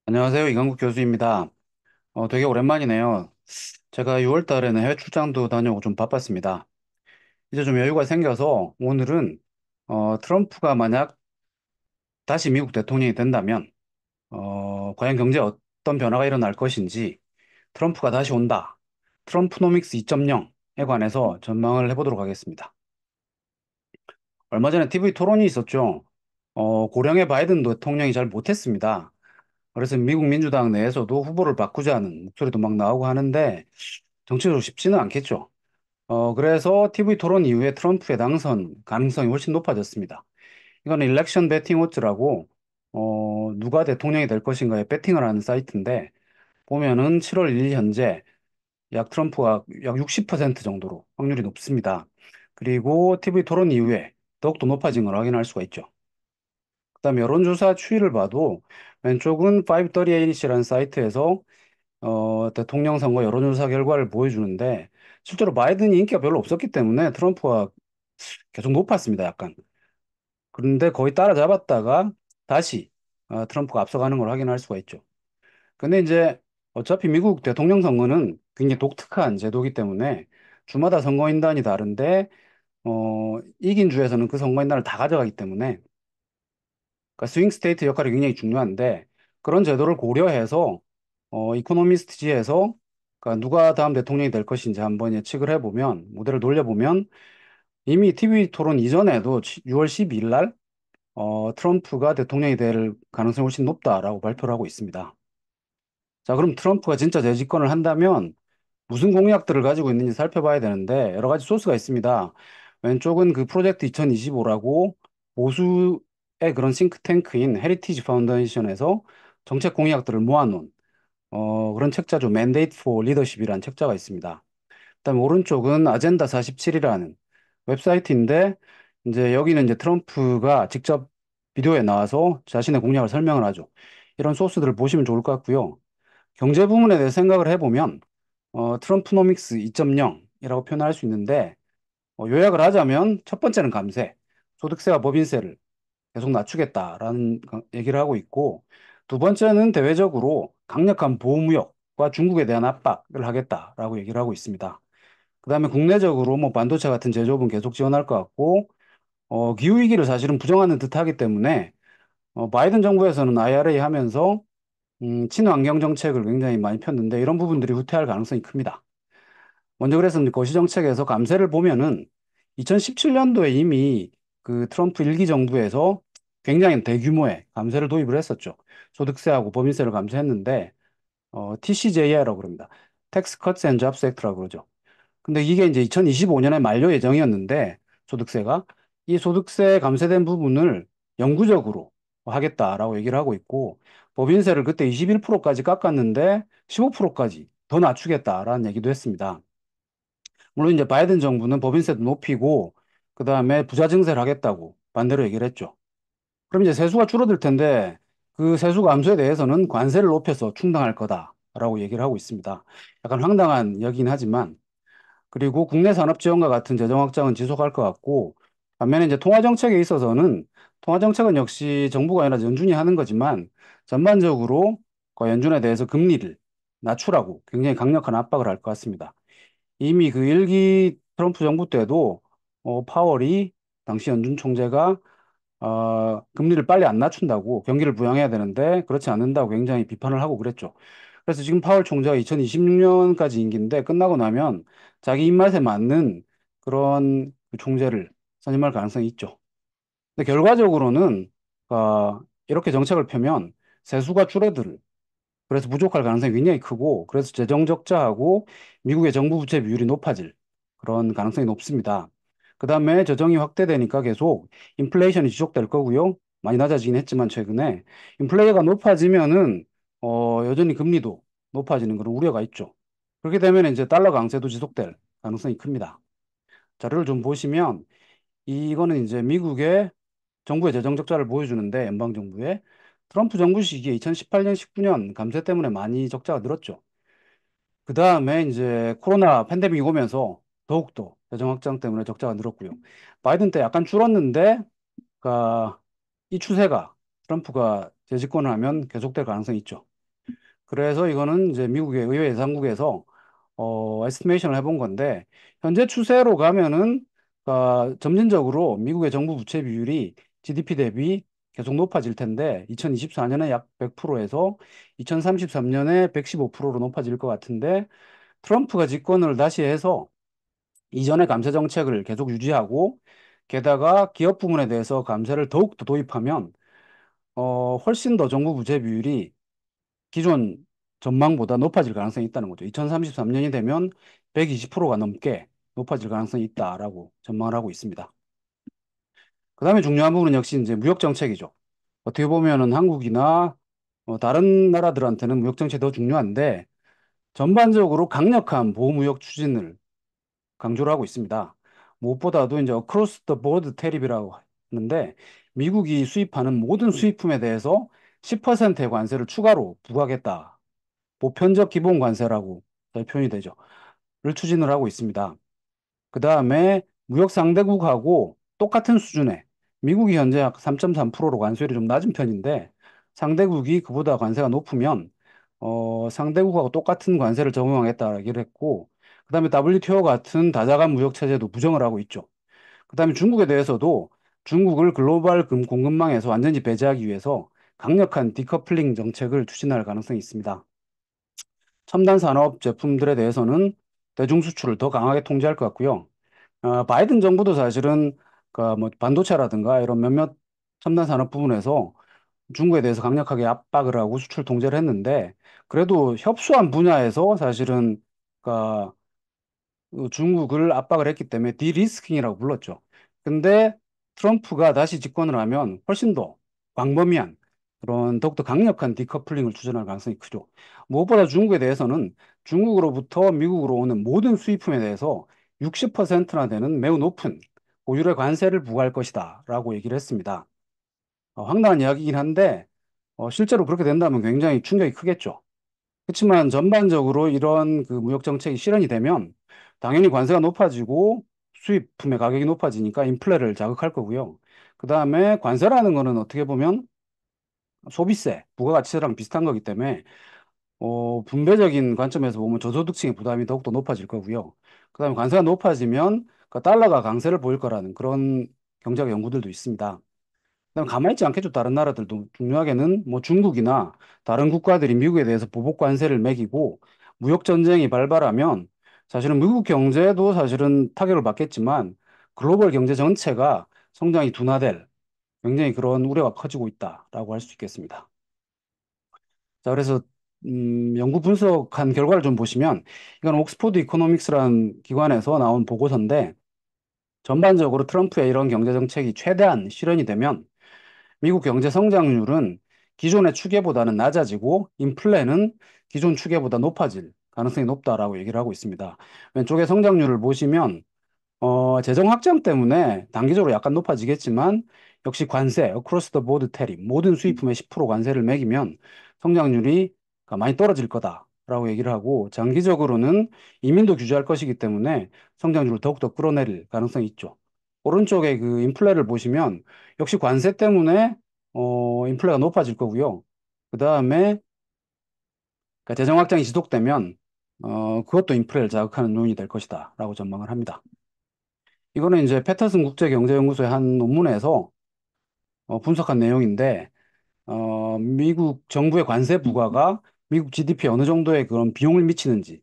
안녕하세요. 이강국 교수입니다. 되게 오랜만이네요. 제가 6월 달에는 해외 출장도 다녀오고 좀 바빴습니다. 이제 좀 여유가 생겨서 오늘은 트럼프가 만약 다시 미국 대통령이 된다면 과연 경제에 어떤 변화가 일어날 것인지 트럼프가 다시 온다. 트럼프노믹스 2.0에 관해서 전망을 해보도록 하겠습니다. 얼마 전에 TV 토론이 있었죠. 고령의 바이든 대통령이 잘 못했습니다. 그래서 미국 민주당 내에서도 후보를 바꾸자는 목소리도 막 나오고 하는데 정치적으로 쉽지는 않겠죠. 그래서 TV 토론 이후에 트럼프의 당선 가능성이 훨씬 높아졌습니다. 이거는 일렉션 베팅 오츠라고 누가 대통령이 될 것인가에 베팅을 하는 사이트인데 보면은 7월 1일 현재 약 트럼프가 약 60% 정도로 확률이 높습니다. 그리고 TV 토론 이후에 더욱더 높아진 걸 확인할 수가 있죠. 그다음에 여론조사 추이를 봐도 왼쪽은 538이라는 사이트에서 대통령 선거 여론조사 결과를 보여주는데 실제로 바이든이 인기가 별로 없었기 때문에 트럼프가 계속 높았습니다, 약간. 그런데 거의 따라잡았다가 다시 트럼프가 앞서가는 걸 확인할 수가 있죠. 근데 이제 어차피 미국 대통령 선거는 굉장히 독특한 제도이기 때문에 주마다 선거인단이 다른데 이긴 주에서는 그 선거인단을 다 가져가기 때문에 그러니까 스윙 스테이트 역할이 굉장히 중요한데 그런 제도를 고려해서 이코노미스트지에서 그러니까 누가 다음 대통령이 될 것인지 한번 예측을 해보면 모델을 돌려보면 이미 TV 토론 이전에도 6월 12일 날 트럼프가 대통령이 될 가능성이 훨씬 높다라고 발표를 하고 있습니다. 자, 그럼 트럼프가 진짜 재집권을 한다면 무슨 공약들을 가지고 있는지 살펴봐야 되는데 여러 가지 소스가 있습니다. 왼쪽은 그 프로젝트 2025라고 보수의 그런 싱크탱크인 헤리티지 파운데이션에서 정책 공약들을 모아놓은 그런 책자죠. Mandate for Leadership이라는 책자가 있습니다. 그다음에 오른쪽은 아젠다 47이라는 웹사이트인데 이제 여기는 이제 트럼프가 직접 비디오에 나와서 자신의 공약을 설명을 하죠. 이런 소스들을 보시면 좋을 것 같고요. 경제 부분에 대해 생각을 해보면 트럼프노믹스 2.0이라고 표현할 수 있는데 요약을 하자면 첫 번째는 감세, 소득세와 법인세를 계속 낮추겠다라는 얘기를 하고 있고 두 번째는 대외적으로 강력한 보호무역과 중국에 대한 압박을 하겠다라고 얘기를 하고 있습니다. 그다음에 국내적으로 뭐 반도체 같은 제조업은 계속 지원할 것 같고 기후위기를 사실은 부정하는 듯하기 때문에 바이든 정부에서는 IRA 하면서 친환경 정책을 굉장히 많이 폈는데 이런 부분들이 후퇴할 가능성이 큽니다. 먼저 그래서 이제 거시정책에서 감세를 보면은 2017년도에 이미 그 트럼프 일기 정부에서 굉장히 대규모의 감세를 도입을 했었죠. 소득세하고 법인세를 감세했는데 TCJI라고 그럽니다. Tax Cuts and Jobs Act라고 그러죠. 근데 이게 이제 2025년에 만료 예정이었는데 소득세가 이 소득세 감세된 부분을 영구적으로 하겠다라고 얘기를 하고 있고 법인세를 그때 21%까지 깎았는데 15%까지 더 낮추겠다라는 얘기도 했습니다. 물론 이제 바이든 정부는 법인세도 높이고 그다음에 부자 증세를 하겠다고 반대로 얘기를 했죠. 그럼 이제 세수가 줄어들 텐데 그 세수 감소에 대해서는 관세를 높여서 충당할 거다라고 얘기를 하고 있습니다. 약간 황당한 이야기긴 하지만 그리고 국내 산업 지원과 같은 재정 확장은 지속할 것 같고 반면에 이제 통화 정책에 있어서는 통화 정책은 역시 정부가 아니라 연준이 하는 거지만 전반적으로 그 연준에 대해서 금리를 낮추라고 굉장히 강력한 압박을 할 것 같습니다. 이미 그 일기 트럼프 정부 때도 파월이 당시 연준 총재가 금리를 빨리 안 낮춘다고 경기를 부양해야 되는데 그렇지 않는다고 굉장히 비판을 하고 그랬죠. 그래서 지금 파월 총재가 2026년까지 임기인데 끝나고 나면 자기 입맛에 맞는 그런 그 총재를 선임할 가능성이 있죠. 근데 결과적으로는 이렇게 정책을 펴면 세수가 줄어들 그래서 부족할 가능성이 굉장히 크고 그래서 재정 적자하고 미국의 정부 부채 비율이 높아질 그런 가능성이 높습니다. 그다음에 재정이 확대되니까 계속 인플레이션이 지속될 거고요. 많이 낮아지긴 했지만 최근에 인플레이가 높아지면은 여전히 금리도 높아지는 그런 우려가 있죠. 그렇게 되면 이제 달러 강세도 지속될 가능성이 큽니다. 자료를 좀 보시면 이거는 이제 미국의 정부의 재정 적자를 보여주는데 연방 정부의 트럼프 정부 시기에 2018년, 19년 감세 때문에 많이 적자가 늘었죠. 그 다음에 이제 코로나 팬데믹이 오면서 더욱더 재정 확장 때문에 적자가 늘었고요. 바이든 때 약간 줄었는데, 그이 추세가 트럼프가 재집권을 하면 계속될 가능성이 있죠. 그래서 이거는 이제 미국의 의회 예산국에서 에스티메이션을 해본 건데 현재 추세로 가면은 점진적으로 미국의 정부 부채 비율이 GDP 대비 계속 높아질 텐데 2024년에 약 100%에서 2033년에 115%로 높아질 것 같은데 트럼프가 집권을 다시 해서 이전의 감세 정책을 계속 유지하고 게다가 기업 부문에 대해서 감세를 더욱 더 도입하면 훨씬 더 정부 부채 비율이 기존 전망보다 높아질 가능성이 있다는 거죠. 2033년이 되면 120%가 넘게 높아질 가능성이 있다라고 전망을 하고 있습니다. 그다음에 중요한 부분은 역시 이제 무역 정책이죠. 어떻게 보면은 한국이나 다른 나라들한테는 무역 정책이 더 중요한데 전반적으로 강력한 보호무역 추진을 강조를 하고 있습니다. 무엇보다도 이제 across the board tariff이라고 하는데 미국이 수입하는 모든 수입품에 대해서 10%의 관세를 추가로 부과하겠다. 보편적 기본 관세라고 표현이 되죠. 를 추진을 하고 있습니다. 그 다음에 무역 상대국하고 똑같은 수준의 미국이 현재 약 3.3%로 관세율이 좀 낮은 편인데 상대국이 그보다 관세가 높으면 상대국하고 똑같은 관세를 적용하겠다 얘기를 했고 그다음에 WTO 같은 다자간 무역 체제도 부정을 하고 있죠. 그다음에 중국에 대해서도 중국을 글로벌 공급망에서 완전히 배제하기 위해서 강력한 디커플링 정책을 추진할 가능성이 있습니다. 첨단 산업 제품들에 대해서는 대중 수출을 더 강하게 통제할 것 같고요. 바이든 정부도 사실은 그뭐 반도체라든가 이런 몇몇 첨단 산업 부분에서 중국에 대해서 강력하게 압박을 하고 수출 통제를 했는데 그래도 협소한 분야에서 사실은 그 중국을 압박을 했기 때문에 디리스킹이라고 불렀죠. 근데 트럼프가 다시 집권을 하면 훨씬 더 광범위한 그런 더욱더 강력한 디커플링을 추진할 가능성이 크죠. 무엇보다 중국에 대해서는 중국으로부터 미국으로 오는 모든 수입품에 대해서 60%나 되는 매우 높은 고율의 관세를 부과할 것이다 라고 얘기를 했습니다. 황당한 이야기이긴 한데 실제로 그렇게 된다면 굉장히 충격이 크겠죠. 그렇지만 전반적으로 이런 그 무역 정책이 실현이 되면 당연히 관세가 높아지고 수입품의 가격이 높아지니까 인플레를 자극할 거고요. 그 다음에 관세라는 거는 어떻게 보면 소비세, 부가가치세랑 비슷한 거기 때문에 분배적인 관점에서 보면 저소득층의 부담이 더욱더 높아질 거고요. 그 다음에 관세가 높아지면 그 달러가 강세를 보일 거라는 그런 경제학 연구들도 있습니다. 그다음 가만히 있지 않겠죠. 다른 나라들도 중요하게는 뭐 중국이나 다른 국가들이 미국에 대해서 보복 관세를 매기고 무역 전쟁이 발발하면 사실은 미국 경제도 사실은 타격을 받겠지만 글로벌 경제 전체가 성장이 둔화될 굉장히 그런 우려가 커지고 있다라고 할 수 있겠습니다. 자, 그래서 연구 분석한 결과를 좀 보시면 이건 옥스포드 이코노믹스라는 기관에서 나온 보고서인데 전반적으로 트럼프의 이런 경제 정책이 최대한 실현이 되면 미국 경제 성장률은 기존의 추계보다는 낮아지고 인플레는 기존 추계보다 높아질 가능성이 높다라고 얘기를 하고 있습니다. 왼쪽에 성장률을 보시면 재정 확장 때문에 단기적으로 약간 높아지겠지만 역시 관세, across the board tariff, 모든 수입품에 10% 관세를 매기면 성장률이 많이 떨어질 거다라고 얘기를 하고 장기적으로는 이민도 규제할 것이기 때문에 성장률을 더욱더 끌어내릴 가능성이 있죠. 오른쪽에 그 인플레를 보시면 역시 관세 때문에 인플레가 높아질 거고요. 그 다음에 재정 확장이 지속되면 그것도 인플레를 자극하는 요인이 될 것이다라고 전망을 합니다. 이거는 이제 패터슨 국제경제연구소의 한 논문에서 분석한 내용인데, 미국 정부의 관세 부과가 미국 GDP에 어느 정도의 그런 비용을 미치는지.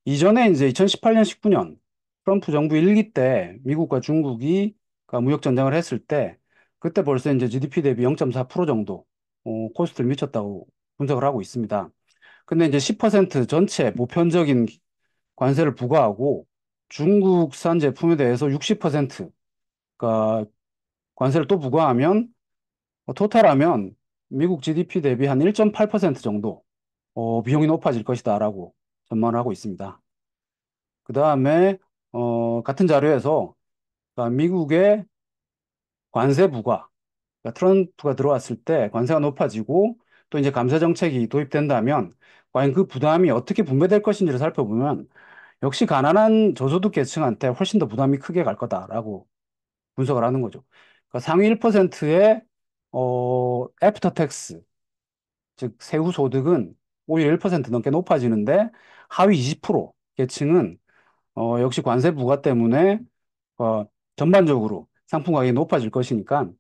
이전에 이제 2018년, 19년 트럼프 정부 1기 때 미국과 중국이 무역 전쟁을 했을 때, 그때 벌써 이제 GDP 대비 0.4% 정도 코스트를 미쳤다고 분석을 하고 있습니다. 근데 이제 10% 전체 보편적인 관세를 부과하고 중국산 제품에 대해서 60% 그러니까 관세를 또 부과하면 토탈하면 미국 GDP 대비 한 1.8% 정도 비용이 높아질 것이다라고 전망을 하고 있습니다. 그 다음에 같은 자료에서 미국의 관세 부과, 트럼프가 들어왔을 때 관세가 높아지고 또 이제 감세 정책이 도입된다면 과연 그 부담이 어떻게 분배될 것인지를 살펴보면 역시 가난한 저소득 계층한테 훨씬 더 부담이 크게 갈 거다라고 분석을 하는 거죠. 그러니까 상위 1%의 애프터 텍스, 즉 세후 소득은 오히려 1% 넘게 높아지는데 하위 20% 계층은 역시 관세 부과 때문에 어, 전반적으로 상품 가격이 높아질 것이니까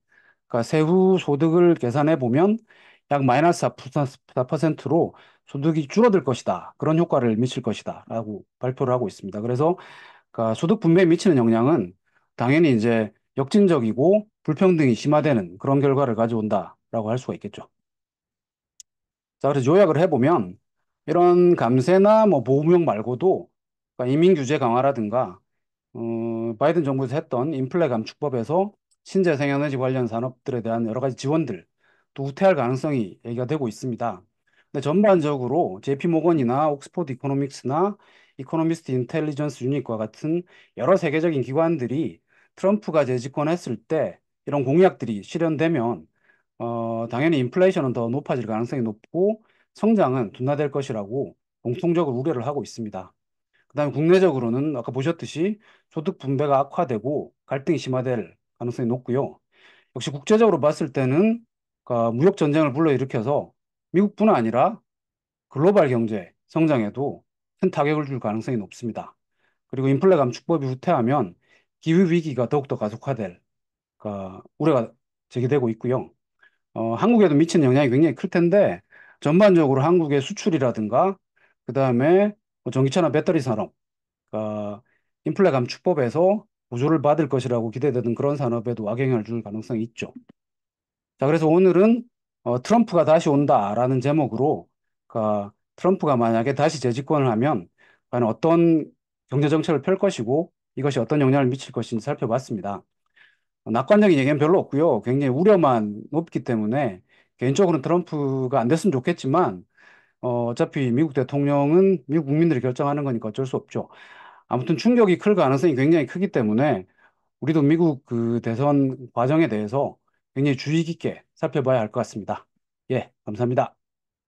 그러니까 세후 소득을 계산해 보면 약 마이너스 4%로 소득이 줄어들 것이다. 그런 효과를 미칠 것이다. 라고 발표를 하고 있습니다. 그래서 그러니까 소득 분배에 미치는 영향은 당연히 이제 역진적이고 불평등이 심화되는 그런 결과를 가져온다라고 할 수가 있겠죠. 자, 그래서 요약을 해보면 이런 감세나 뭐 보호무역 말고도 그러니까 이민 규제 강화라든가 바이든 정부에서 했던 인플레 감축법에서 신재생에너지 관련 산업들에 대한 여러 가지 지원들 또 후퇴할 가능성이 얘기가 되고 있습니다. 근데 전반적으로 JP 모건이나 옥스포드 이코노믹스나 이코노미스트 인텔리전스 유닛과 같은 여러 세계적인 기관들이 트럼프가 재집권했을 때 이런 공약들이 실현되면 당연히 인플레이션은 더 높아질 가능성이 높고 성장은 둔화될 것이라고 공통적으로 우려를 하고 있습니다. 그다음에 국내적으로는 아까 보셨듯이 소득 분배가 악화되고 갈등이 심화될 가능성이 높고요. 역시 국제적으로 봤을 때는 무역 전쟁을 불러일으켜서 미국뿐 아니라 글로벌 경제 성장에도 큰 타격을 줄 가능성이 높습니다. 그리고 인플레 감축법이 후퇴하면 기후 위기가 더욱더 가속화될 우려가 제기되고 있고요. 한국에도 미치는 영향이 굉장히 클 텐데 전반적으로 한국의 수출이라든가 그다음에 뭐 전기차나 배터리 산업 인플레 감축법에서 보조를 받을 것이라고 기대되는 그런 산업에도 악영향을 줄 가능성이 있죠. 자, 그래서 오늘은 트럼프가 다시 온다라는 제목으로 트럼프가 만약에 다시 재집권을 하면 과연 어떤 경제 정책을 펼 것이고 이것이 어떤 영향을 미칠 것인지 살펴봤습니다. 낙관적인 얘기는 별로 없고요. 굉장히 우려만 높기 때문에 개인적으로는 트럼프가 안 됐으면 좋겠지만 어차피 미국 대통령은 미국 국민들이 결정하는 거니까 어쩔 수 없죠. 아무튼 충격이 클 가능성이 굉장히 크기 때문에 우리도 미국 그 대선 과정에 대해서 굉장히 주의 깊게 살펴봐야 할 것 같습니다. 예, 감사합니다.